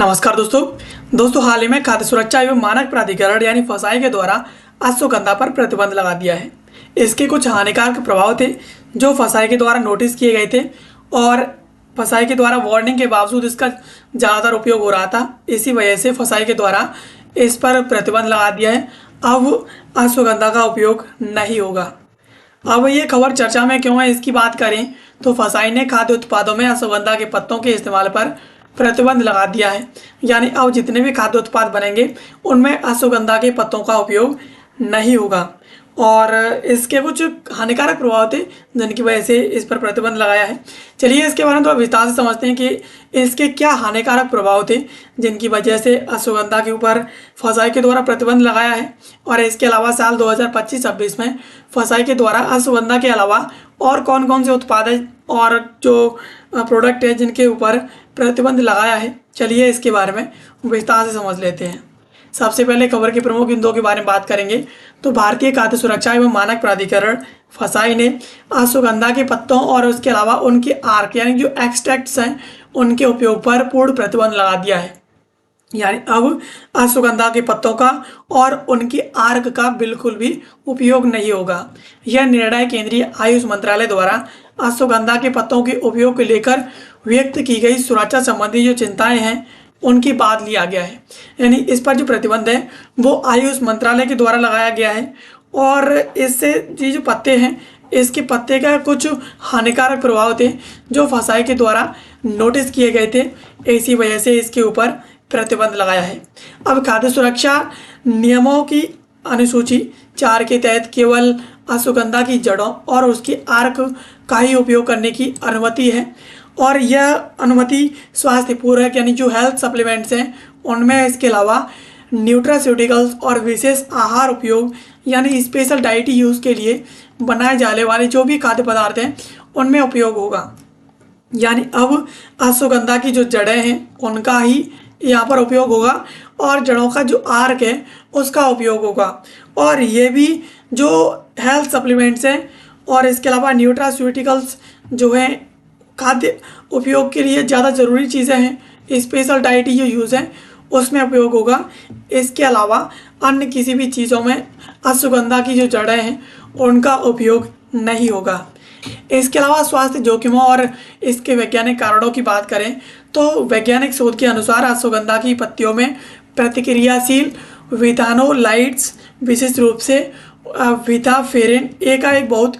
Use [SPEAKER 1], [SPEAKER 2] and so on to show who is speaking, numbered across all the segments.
[SPEAKER 1] नमस्कार दोस्तों हाल ही में खाद्य सुरक्षा एवं मानक प्राधिकरण यानी फसाई के द्वारा अश्वगंधा पर प्रतिबंध लगा दिया है। इसके कुछ हानिकारक प्रभाव थे जो फसाई के द्वारा नोटिस किए गए थे और फसाई के द्वारा वार्निंग के बावजूद इसका ज़्यादातर उपयोग हो रहा था। इसी वजह से फसाई के द्वारा इस पर प्रतिबंध लगा दिया है। अब अश्वगंधा का उपयोग नहीं होगा। अब ये खबर चर्चा में क्यों है, इसकी बात करें तो फसाई ने खाद्य उत्पादों में अश्वगंधा के पत्तों के इस्तेमाल पर प्रतिबंध लगा दिया है। यानी अब जितने भी खाद्य उत्पाद बनेंगे उनमें अश्वगंधा के पत्तों का उपयोग नहीं होगा और इसके कुछ हानिकारक प्रभाव थे जिनकी वजह से इस पर प्रतिबंध लगाया है। चलिए इसके बारे में थोड़ा विस्तार से समझते हैं कि इसके क्या हानिकारक प्रभाव थे जिनकी वजह से अश्वगंधा के ऊपर फसाई के द्वारा प्रतिबंध लगाया है। और इसके अलावा साल 2025-26 में फसाई के द्वारा अश्वगंधा के अलावा और कौन कौन से उत्पाद है और जो प्रोडक्ट है जिनके ऊपर प्रतिबंध लगाया है, चलिए इसके बारे में विस्तार से समझ लेते हैं। सबसे पहले खबर के प्रमुख बिंदुओं के बारे में बात करेंगे तो भारतीय खाद्य सुरक्षा एवं मानक प्राधिकरण फसाई ने अश्वगंधा के पत्तों और उसके अलावा उनके आर्क यानी जो एक्सट्रैक्ट्स हैं उनके उपयोग पर पूर्ण प्रतिबंध लगा दिया है। यानी अब अश्वगंधा के पत्तों का और उनकी आर्क का बिल्कुल भी उपयोग नहीं होगा। यह निर्णय केंद्रीय आयुष मंत्रालय द्वारा अश्वगंधा के पत्तों के उपयोग को लेकर व्यक्त की गई सुरक्षा संबंधी जो चिंताएं हैं उनकी बाद लिया गया है। यानी इस पर जो प्रतिबंध है वो आयुष मंत्रालय के द्वारा लगाया गया है और इससे ये जो पत्ते हैं इसके पत्ते का कुछ हानिकारक प्रभाव थे जो फसाई के द्वारा नोटिस किए गए थे। इसी वजह से इसके ऊपर प्रतिबंध लगाया है। अब खाद्य सुरक्षा नियमों की अनुसूची 4 के तहत केवल अश्वगंधा की जड़ों और उसकी आर्क का ही उपयोग करने की अनुमति है और यह अनुमति स्वास्थ्य पूरक यानी जो हेल्थ सप्लीमेंट्स हैं उनमें, इसके अलावा न्यूट्रास्यूटिकल्स और विशेष आहार उपयोग यानी स्पेशल डाइटी यूज़ के लिए बनाए जाने वाले जो भी खाद्य पदार्थ हैं उनमें उपयोग होगा। यानी अब अश्वगंधा की जो जड़ें हैं उनका ही यहाँ पर उपयोग होगा और जड़ों का जो आर्क है उसका उपयोग होगा। और ये भी जो हेल्थ सप्लीमेंट्स हैं और इसके अलावा न्यूट्रास्यूटिकल्स जो हैं खाद्य उपयोग के लिए ज़्यादा ज़रूरी चीज़ें हैं, स्पेशल डाइटी जो यूज़ है उसमें उपयोग होगा। इसके अलावा अन्य किसी भी चीज़ों में अश्वगंधा की जो जड़ें हैं उनका उपयोग नहीं होगा। इसके अलावा स्वास्थ्य जोखिमों और इसके वैज्ञानिक कारणों की बात करें तो वैज्ञानिक शोध के अनुसार अश्वगंधा की पत्तियों में प्रतिक्रियाशील विथानोलाइट्स विशेष रूप से विथाफेरिन ए का एक बहुत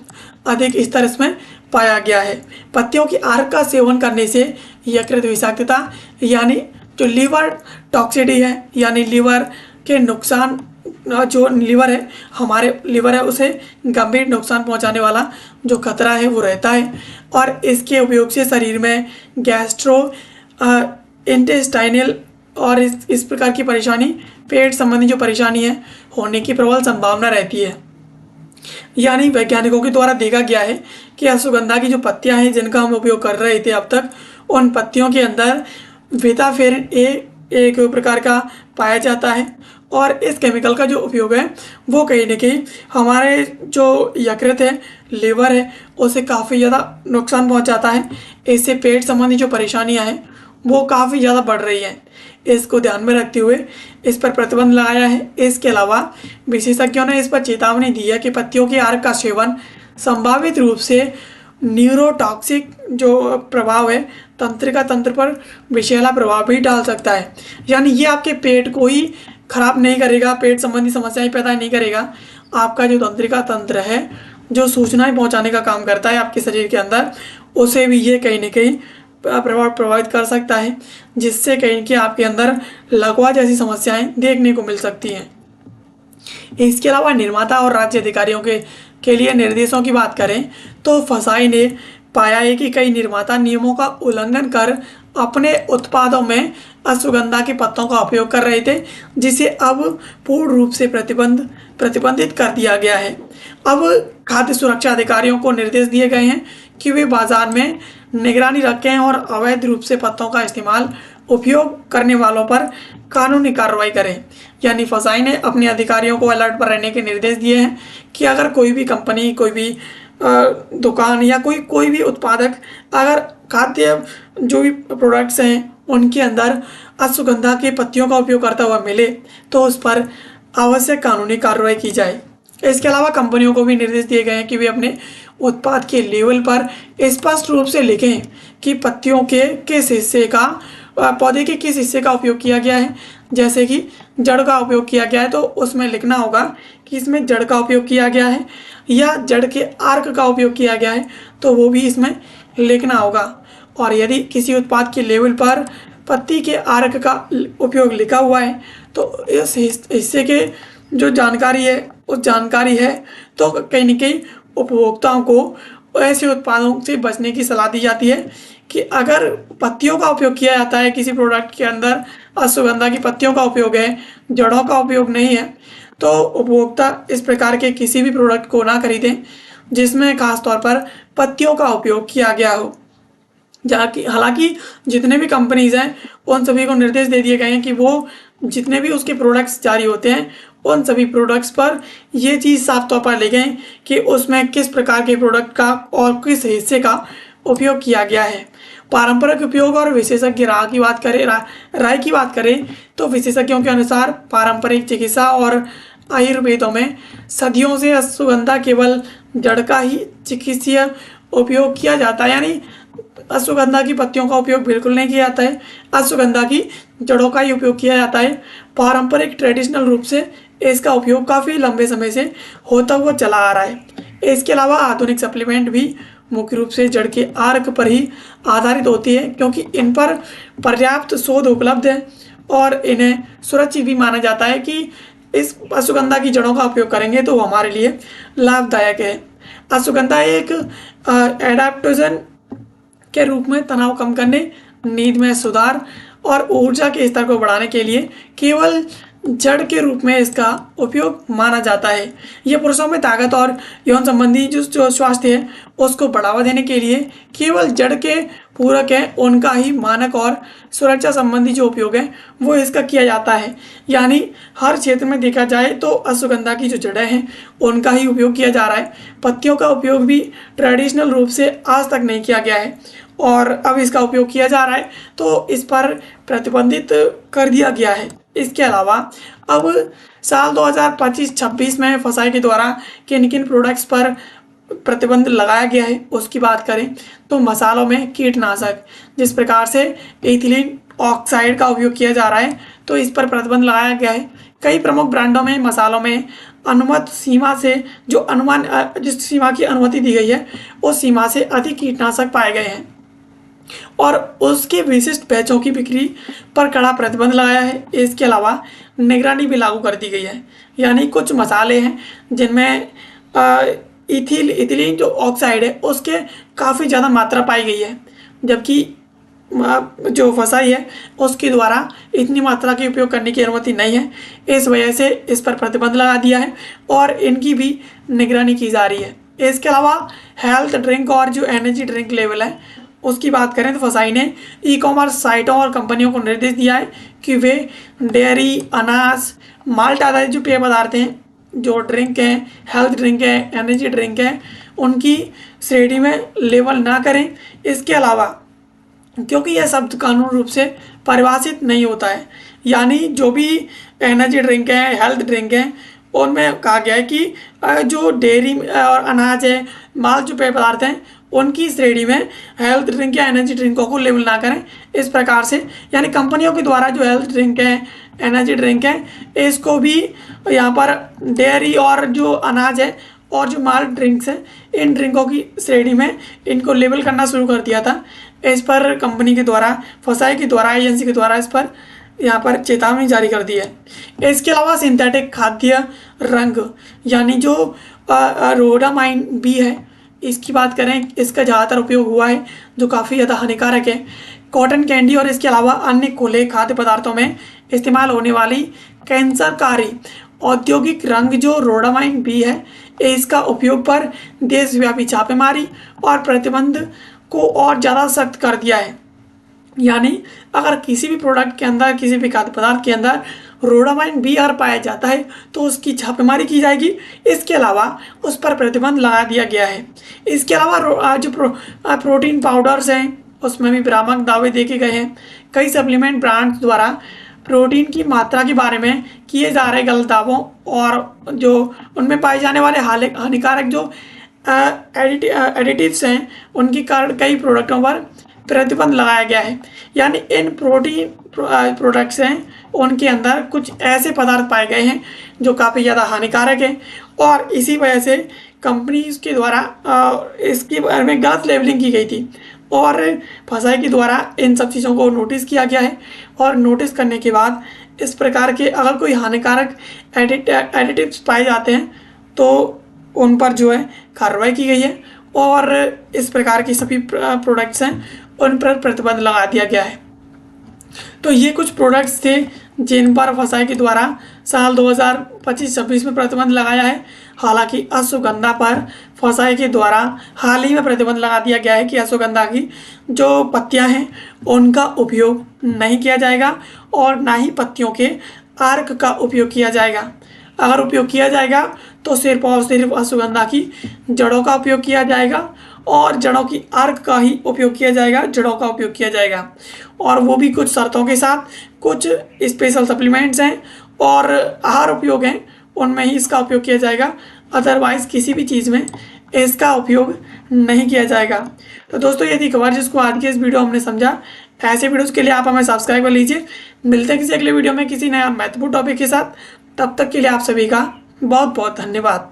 [SPEAKER 1] अधिक स्तर इसमें पाया गया है। पत्तियों की आर्क का सेवन करने से यकृत विषाक्तता यानी जो लीवर टॉक्सिटी है यानी लीवर के नुकसान, जो लीवर है हमारे लीवर है उसे गंभीर नुकसान पहुंचाने वाला जो खतरा है वो रहता है। और इसके उपयोग से शरीर में गैस्ट्रो इंटेस्टाइनल और इस प्रकार की परेशानी, पेट संबंधी जो परेशानी है होने की प्रबल संभावना रहती है। यानी वैज्ञानिकों के द्वारा देखा गया है कि अश्वगंधा की जो पत्तियां हैं जिनका हम उपयोग कर रहे थे अब तक, उन पत्तियों के अंदर विथाफेरिन ए एक प्रकार का पाया जाता है और इस केमिकल का जो उपयोग है वो कहीं ना कहीं हमारे जो यकृत है, लीवर है, उसे काफ़ी ज़्यादा नुकसान पहुंचाता है। इससे पेट संबंधी जो परेशानियां हैं वो काफ़ी ज़्यादा बढ़ रही हैं। इसको ध्यान में रखते हुए इस पर प्रतिबंध लगाया है। इसके अलावा विशेषज्ञों ने इस पर चेतावनी दी है कि पत्तियों के आर्क का सेवन संभावित रूप से न्यूरोटॉक्सिक जो प्रभाव है तंत्रिका तंत्र पर विषैला प्रभाव भी डाल सकता है। यानी ये आपके पेट को ही खराब नहीं करेगा, पेट संबंधी समस्याएं पैदा नहीं करेगा, आपका जो तंत्रिका तंत्र है जो सूचनाएं पहुंचाने का काम करता है आपके शरीर के अंदर, उसे भी ये कहीं ना कहीं प्रभावित कर सकता है, जिससे कहीं कि आपके अंदर लकवा जैसी समस्याएं देखने को मिल सकती हैं। इसके अलावा निर्माता और राज्य अधिकारियों के लिए निर्देशों की बात करें तो फसाई ने पाया है कि कई निर्माता नियमों का उल्लंघन कर अपने उत्पादों में अश्वगंधा के पत्तों का उपयोग कर रहे थे, जिसे अब पूर्ण रूप से प्रतिबंधित कर दिया गया है। अब खाद्य सुरक्षा अधिकारियों को निर्देश दिए गए हैं कि वे बाजार में निगरानी रखें और अवैध रूप से पत्तों का इस्तेमाल उपयोग करने वालों पर कानूनी कार्रवाई करें। यानी फसाई ने अपने अधिकारियों को अलर्ट पर रहने के निर्देश दिए हैं कि अगर कोई भी कंपनी, कोई भी दुकान या कोई भी उत्पादक अगर खाद्य जो भी प्रोडक्ट्स हैं उनके अंदर अश्वगंधा के पत्तियों का उपयोग करता हुआ मिले तो उस पर आवश्यक कानूनी कार्रवाई की जाए। इसके अलावा कंपनियों को भी निर्देश दिए गए हैं कि वे अपने उत्पाद के लेबल पर स्पष्ट रूप से लिखें कि पत्तियों के किस हिस्से का पौधे के किस हिस्से का उपयोग किया गया है। जैसे कि जड़ का उपयोग किया गया है तो उसमें लिखना होगा कि इसमें जड़ का उपयोग किया गया है, या जड़ के आर्क का उपयोग किया गया है तो वो भी इसमें लिखना होगा। और यदि किसी उत्पाद के लेबल पर पत्ती के आर्क का उपयोग लिखा हुआ है तो इस हिस्से के जो जानकारी है उस जानकारी है तो कहीं न कहीं उपभोक्ताओं को ऐसे उत्पादों से बचने की सलाह दी जाती है कि अगर पत्तियों का उपयोग किया जाता है किसी प्रोडक्ट के अंदर, अश्वगंधा की पत्तियों का उपयोग है, जड़ों का उपयोग नहीं है, तो उपभोक्ता इस प्रकार के किसी भी प्रोडक्ट को ना खरीदें जिसमें खास तौर पर पत्तियों का उपयोग किया गया हो। जबकि हालांकि जितने भी कंपनीज हैं उन सभी को निर्देश दे दिए गए हैं कि वो जितने भी उसके प्रोडक्ट्स जारी होते हैं उन सभी प्रोडक्ट्स पर ये चीज़ साफ तौर पर लिखें कि उसमें किस प्रकार के प्रोडक्ट का और किस हिस्से का उपयोग किया गया है। पारंपरिक उपयोग और विशेषज्ञ राय की बात करें तो विशेषज्ञों के अनुसार पारंपरिक चिकित्सा और आयुर्वेदों में सदियों से अश्वगंधा केवल जड़ का ही चिकित्सीय उपयोग किया जाता है, यानी अश्वगंधा की पत्तियों का उपयोग बिल्कुल नहीं किया जाता है, अश्वगंधा की जड़ों का ही उपयोग किया जाता है। पारंपरिक ट्रेडिशनल रूप से इसका उपयोग काफ़ी लंबे समय से होता हुआ चला आ रहा है। इसके अलावा आधुनिक सप्लीमेंट भी मुख्य रूप से जड़ के आर्क पर ही आधारित होती है क्योंकि इन पर पर्याप्त शोध उपलब्ध है और इन्हें सुरक्षित भी माना जाता है कि इस अश्वगंधा की जड़ों का उपयोग करेंगे तो वो हमारे लिए लाभदायक है। अश्वगंधा एक एडाप्टोजन के रूप में तनाव कम करने, नींद में सुधार और ऊर्जा के स्तर को बढ़ाने के लिए केवल जड़ के रूप में इसका उपयोग माना जाता है। यह पुरुषों में ताकत और यौन संबंधी जो स्वास्थ्य है उसको बढ़ावा देने के लिए केवल जड़ के पूरक है उनका ही मानक और सुरक्षा संबंधी जो उपयोग है वो इसका किया जाता है। यानी हर क्षेत्र में देखा जाए तो अश्वगंधा की जो जड़ें हैं उनका ही उपयोग किया जा रहा है। पत्तियों का उपयोग भी ट्रेडिशनल रूप से आज तक नहीं किया गया है और अब इसका उपयोग किया जा रहा है तो इस पर प्रतिबंधित कर दिया गया है। इसके अलावा अब साल 2025-26 में फसाई के द्वारा किन किन प्रोडक्ट्स पर प्रतिबंध लगाया गया है उसकी बात करें तो मसालों में कीटनाशक जिस प्रकार से एथिलीन ऑक्साइड का उपयोग किया जा रहा है तो इस पर प्रतिबंध लगाया गया है। कई प्रमुख ब्रांडों में मसालों में अनुमत सीमा से जो अनुमान जिस सीमा की अनुमति दी गई है उस सीमा से अधिक कीटनाशक पाए गए हैं और उसके विशिष्ट बैचों की बिक्री पर कड़ा प्रतिबंध लगाया है। इसके अलावा निगरानी भी लागू कर दी गई है, यानी कुछ मसाले हैं जिनमें इथिलीन जो ऑक्साइड है उसके काफ़ी ज़्यादा मात्रा पाई गई है, जबकि जो फसाई है उसके द्वारा इतनी मात्रा के उपयोग करने की अनुमति नहीं है। इस वजह से इस पर प्रतिबंध लगा दिया है और इनकी भी निगरानी की जा रही है। इसके अलावा हेल्थ ड्रिंक और जो एनर्जी ड्रिंक लेवल है उसकी बात करें तो फसाई ने ई कॉमर्स साइटों और कंपनियों को निर्देश दिया है कि वे डेयरी, अनाज, माल्ट आधारित जो पेय पदार्थ हैं, जो ड्रिंक हैं, हेल्थ ड्रिंक है, एनर्जी ड्रिंक है, उनकी श्रेणी में लेबल ना करें। इसके अलावा क्योंकि यह शब्द कानूनी रूप से परिभाषित नहीं होता है, यानी जो भी एनर्जी ड्रिंक है, हेल्थ ड्रिंक है, उनमें कहा गया है कि जो डेयरी और अनाज है, माल जो पेय पदार्थ हैं उनकी श्रेणी में हेल्थ ड्रिंक या एनर्जी ड्रिंकों को लेबल ना करें। इस प्रकार से यानी कंपनियों के द्वारा जो हेल्थ ड्रिंक है, एनर्जी ड्रिंक है, इसको भी यहाँ पर डेयरी और जो अनाज है और जो माल्ट ड्रिंक्स हैं इन ड्रिंकों की श्रेणी में इनको लेबल करना शुरू कर दिया था। इस पर कंपनी के द्वारा, फसाई के द्वारा, एजेंसी के द्वारा इस पर यहाँ पर चेतावनी जारी कर दी है। इसके अलावा सिंथेटिक खाद्य रंग यानी जो रोडामाइन बी है इसकी बात करें, इसका ज़्यादातर उपयोग हुआ है जो काफ़ी ज़्यादा हानिकारक है। कॉटन कैंडी और इसके अलावा अन्य खुले खाद्य पदार्थों में इस्तेमाल होने वाली कैंसरकारी औद्योगिक रंग जो रोडामाइन बी है इसका उपयोग पर देशव्यापी छापेमारी और प्रतिबंध को और ज़्यादा सख्त कर दिया है। यानी अगर किसी भी प्रोडक्ट के अंदर, किसी भी खाद्य पदार्थ के अंदर रोडामाइन बी आर पाया जाता है तो उसकी छापेमारी की जाएगी। इसके अलावा उस पर प्रतिबंध लगा दिया गया है। इसके अलावा जो प्रोटीन पाउडर्स हैं उसमें भी भ्रामक दावे देखे गए हैं। कई सप्लीमेंट ब्रांड्स द्वारा प्रोटीन की मात्रा के बारे में किए जा रहे गलत दावों और जो उनमें पाए जाने वाले हानिकारक जो एडिटिव्स हैं उनके कारण कई प्रोडक्टों पर प्रतिबंध लगाया गया है। यानी इन प्रोटीन प्रोडक्ट्स हैं उनके अंदर कुछ ऐसे पदार्थ पाए गए हैं जो काफ़ी ज़्यादा हानिकारक हैं और इसी वजह से कंपनीज के द्वारा इसके बारे में गलत लेबलिंग की गई थी और फसाई के द्वारा इन सब चीज़ों को नोटिस किया गया है और नोटिस करने के बाद इस प्रकार के अगर कोई हानिकारक एडिटिव्स पाए जाते हैं तो उन पर जो है कार्रवाई की गई है और इस प्रकार की सभी प्रोडक्ट्स हैं उन पर प्रतिबंध लगा दिया गया है। तो ये कुछ प्रोडक्ट्स थे जिन पर फसाई के द्वारा साल 2025-26 में प्रतिबंध लगाया है। हालांकि अश्वगंधा पर फसाई के द्वारा हाल ही में प्रतिबंध लगा दिया गया है कि अश्वगंधा की जो पत्तियां हैं उनका उपयोग नहीं किया जाएगा और ना ही पत्तियों के अर्क का उपयोग किया जाएगा। अगर उपयोग किया जाएगा तो सिर्फ और सिर्फ अश्वगंधा की जड़ों का उपयोग किया जाएगा और जड़ों की अर्क का ही उपयोग किया जाएगा, जड़ों का उपयोग किया जाएगा और वो भी कुछ शर्तों के साथ। कुछ स्पेशल सप्लीमेंट्स हैं और आहार उपयोग हैं उनमें ही इसका उपयोग किया जाएगा, अदरवाइज़ किसी भी चीज़ में इसका उपयोग नहीं किया जाएगा। तो दोस्तों ये थी खबर जिसको आज के इस वीडियो हमने समझा। ऐसे वीडियोज़ के लिए आप हमें सब्सक्राइब कर लीजिए। मिलते हैं किसी अगले वीडियो में किसी नया महत्वपूर्ण टॉपिक के साथ। तब तक के लिए आप सभी का बहुत बहुत धन्यवाद।